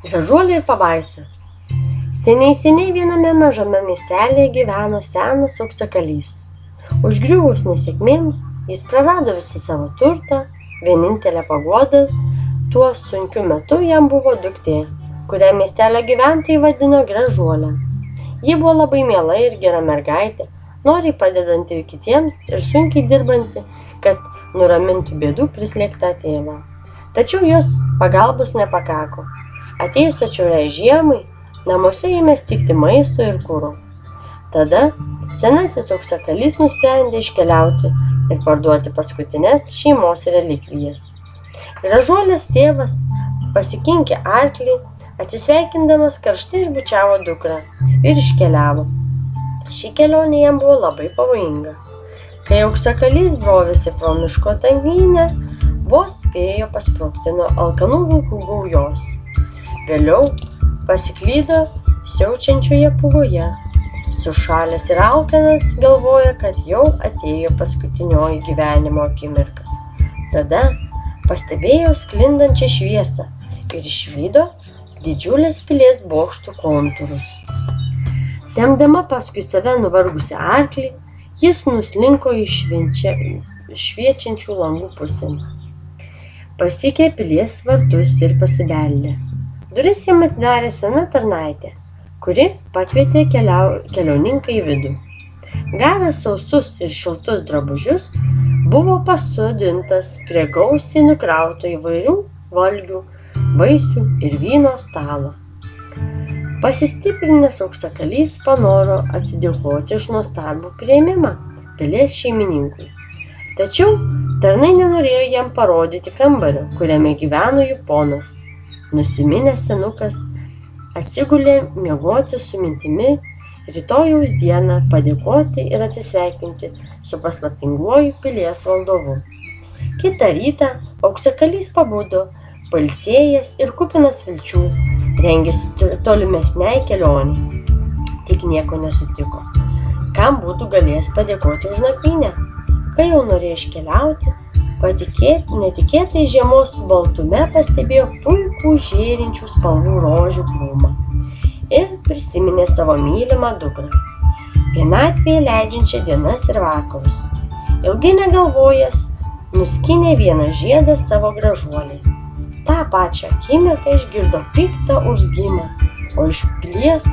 Gražuolė ir pabaisa. Seniai viename mažame miestelėje gyveno senas auksakalys. Užgriuvus nesėkmėms, jis prarado visą savo turtą, vienintelę paguodą tuo sunkiu metu jam buvo duktė, kurią miestelio gyventojai vadino Gražuolė. Ji buvo labai miela ir gera mergaitė, noriai padedanti kitiems ir sunkiai dirbanti, kad nuramintų bėdų prislėgtą tėvą. Tačiau jos pagalbos nepakako. Atėjus atšiauriai žiemai, namuose ėmė stigti maisto ir kuro. Tada senasis auksakalys nusprendė iškeliauti ir parduoti paskutinės šeimos relikvijas. Gražuolės tėvas pasikinkė arklį, atsisveikindamas karštai išbučiavo dukrą ir iškeliavo. Ši kelionė jam buvo labai pavojinga. Kai auksakalys brovėsi pro miško tankynę, vos spėjo pasprukti nuo alkanų vilkų gaujos. Vėliau pasiklydo siaučiančioje pūgoje. Sušalęs ir alkanas galvoja, kad jau atėjo paskutinioji gyvenimo akimirka. Tada pastebėjo sklindančią šviesą ir išvydo didžiulės pilies bokštų kontūrus. Tempdama paskui save nuvargusią arklį, jis nuslinko į šviečiančių langų pusėn. Pasiekė pilies vartus ir pasibeldė. Duris jam atidarė sena tarnaitė, kuri pakvietė keliauninką į vidų. Gavęs sausus ir šiltus drabužius, buvo pasodintas prie gausiai nukrauto įvairių valgių, vaisių ir vyno stalo. Pasistiprinęs auksakalys panoro atsidėkoti už nuostabų priėmimą pilies šeimininkui. Tačiau tarnai nenorėjo jam parodyti kambario, kuriame gyveno jų ponas. Nusiminęs senukas atsigulė miegoti su mintimi rytojaus dieną padėkoti ir atsisveikinti su paslaptinguoju pilies valdovu. Kitą rytą auksakalys pabudo, pailsėjęs ir kupinas vilčių, rengėsi tolimesniai kelionei. Tik nieko nesutiko, kam būtų galėjęs padėkoti už nakvynę. Kai jau norėjo iškeliauti, netikėtai žiemos baltume pastebėjo puikų žėrinčių spalvų rožių krūmą ir prisiminė savo mylimą dukrą, vienatvėje leidžiančią dienas ir vakarus. Ilgai negalvojęs, nuskynė vieną žiedą savo Gražuolei. Ta pačią akimirką išgirdo piktą urzgimą, o iš pilies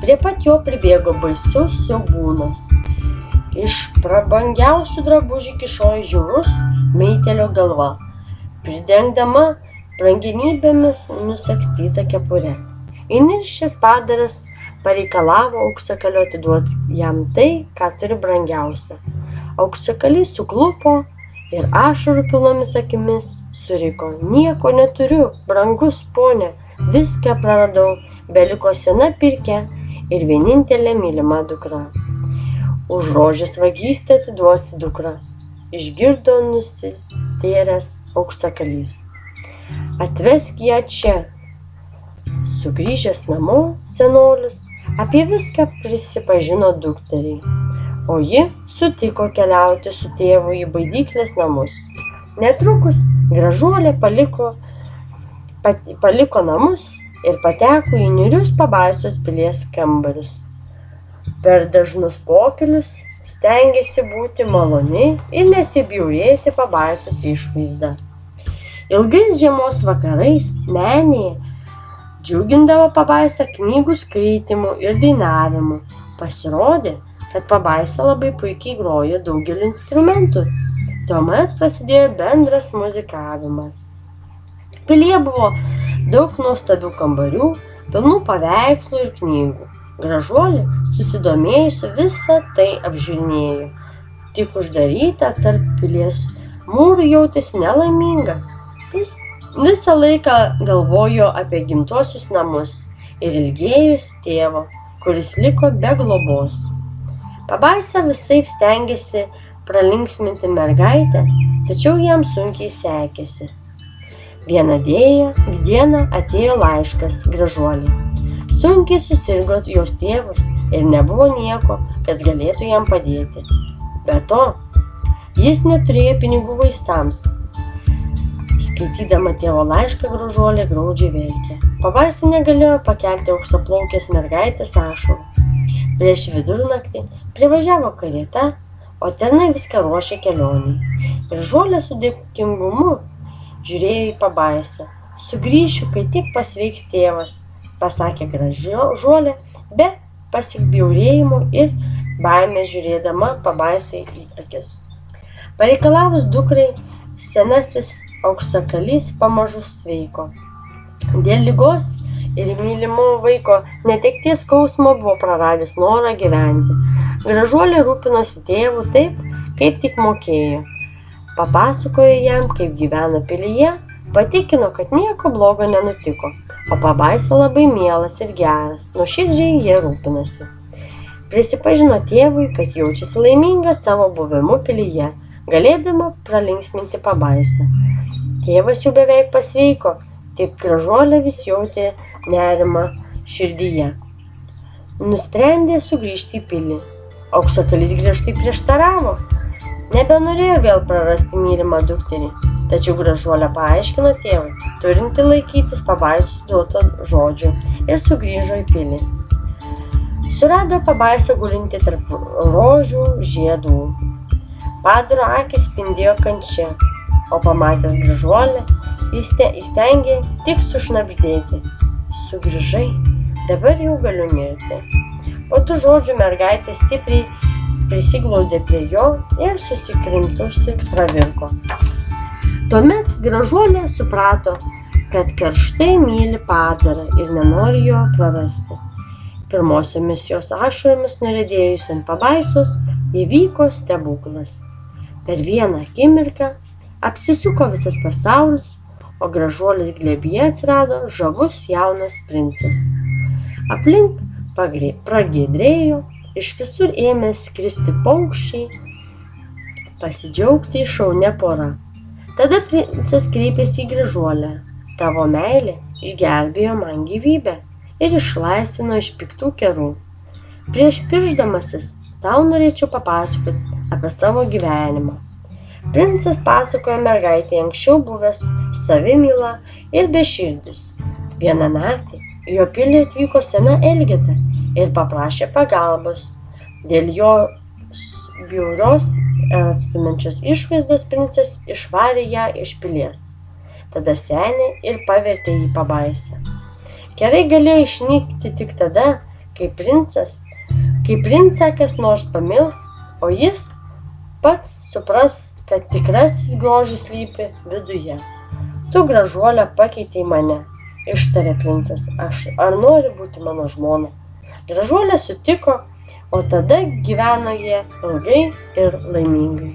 prie pat jo pribėgo baisus siaubūnas. Iš prabangiausių drabužių kyšojo žiaurus meitelio galva, pridengdama brangenybėmis nusagstytą kepurę. Įniršęs padaras pareikalavo auksakalio atiduoti jam tai, ką turi brangiausia. Auksakalys suklupo ir ašarų pilnomis akimis suriko: nieko neturiu, brangus pone, viską praradau, beliko sena pirkia ir vienintelė mylima dukra. Už rožės vagystę atiduosi dukrą, išgirdo nusitėręs auksakalys. Atvesk ją čia. Sugrįžęs namo, senolis apie viską prisipažino dukteriai, o ji sutiko keliauti su tėvu į baidyklės namus. Netrukus Gražuolė paliko namus ir pateko į niūrius pabaisos pilies kambarius. Per dažnus pokylius stengėsi būti maloni ir nesibjaurėti pabaisos išvaizda. Ilgais žiemos vakarais menėje džiugindavo pabaisa knygų skaitimu ir dainavimu. Pasirodė, kad pabaisa labai puikiai grojo daugeliu instrumentų. Tuomet prasidėjo bendras muzikavimas. Pilyje buvo daug nuostabių kambarių, pilnų paveikslų ir knygų. Gražuolė, susidomėjusi, visą tai apžiūrinėjo. Tik uždaryta tarp pilies mūrų jautėsi nelaiminga. Jis visą laiką galvojo apie gimtuosius namus ir ilgėjosi tėvo, kuris liko be globos. Pabaisa visaip stengėsi pralinksminti mergaitę, tačiau jam sunkiai sekėsi. Vieną dieną atėjo laiškas Gražuolei. Sunkiai susirgo jos tėvas ir nebuvo nieko, kas galėtų jam padėti. Be to, jis neturėjo pinigų vaistams. Skaitydama tėvo laišką Gražuolė graudžiai verkė. Pabaisa negalėjo pakelti auksaplaukės mergaitės ašarų. Prieš vidurnaktį privažiavo karieta, o tarnai viską ruošė kelionei. Gražuolė su dėkingumu žiūrėjo į Pabaisą. Sugrįšiu, kai tik pasveiks tėvas, pasakė Gražuolė be pasibjaurėjimo ir baimės žiūrėdama Pabaisai į akis. Pareikalavus dukrai, senasis auksakalys pamažu sveiko. Dėl ligos ir mylimo vaiko netekties skausmo buvo praradęs norą gyventi. Gražuolė rūpinosi tėvu taip, kaip tik mokėjo. Papasakojo jam, kaip gyveno pilyje, patikino, kad nieko blogo nenutiko, o Pabaisa labai mielas ir geras, nuoširdžiai jie rūpinasi. Prisipažino tėvui, kad jaučiasi laimingas savo buvimu pilyje, galėdama pralinksminti Pabaisą. Tėvas jau beveik pasveiko, tik Gražuolė vis jautė nerimą širdyje. Nusprendė sugrįžti į pilį. Auksakalys griežtai prieštaravo. Nebenorėjo vėl prarasti mylimą dukterį, tačiau Gražuolė paaiškino tėvui, turinti laikytis Pabaisos duoto žodžių, ir sugrįžo į pilį. Surado Pabaisą gulintį tarp rožių žiedų. Padaro akys spindėjo kančia, o pamatęs Gražuolę, įstengė tik sušnabždėti. Sugrįžai, dabar jau galiu mirti. Po tų žodžių mergaitė stipriai prisiglaudė prie jo ir susikrimtusi pravirko. Tuomet Gražuolė suprato, kad karštai myli padarą ir nenori jo prarasti. Pirmosiomis jos ašaromis nuriedėjus ant Pabaisos įvyko stebuklas. Per vieną akimirką apsisuko visas pasaulis, o Gražuolės glėbyje atsirado žavus jaunas princas. Aplink pragiedrėjo, iš visur ėmė skristi paukščiai, pasidžiaugti šaunia pora. Tada princas kreipėsi į Gražuolę. Tavo meilė išgelbėjo man gyvybę ir išlaisvino iš piktų kerų. Prieš piršdamasis tau norėčiau papasakoti apie savo gyvenimą. Princas pasakojo mergaitei anksčiau buvęs savimyla ir beširdis. Vieną naktį į jo pilį atvyko sena Elgeta ir paprašė pagalbos. Dėl jo bjaurios atstumiančios išvaizdos princas išvarė ją iš pilies. Tada senė ir pavertė jį Pabaisą. Kerai galėjo išnykti tik tada, kai princą kas nors pamils, o jis pats supras, kad tikrasis grožis slypi viduje. Tu, Gražuolė, pakeitei mane, ištarė princas. Ar nori būti mano žmona? Gražuolė sutiko, o tada gyveno jie ilgai ir laimingai.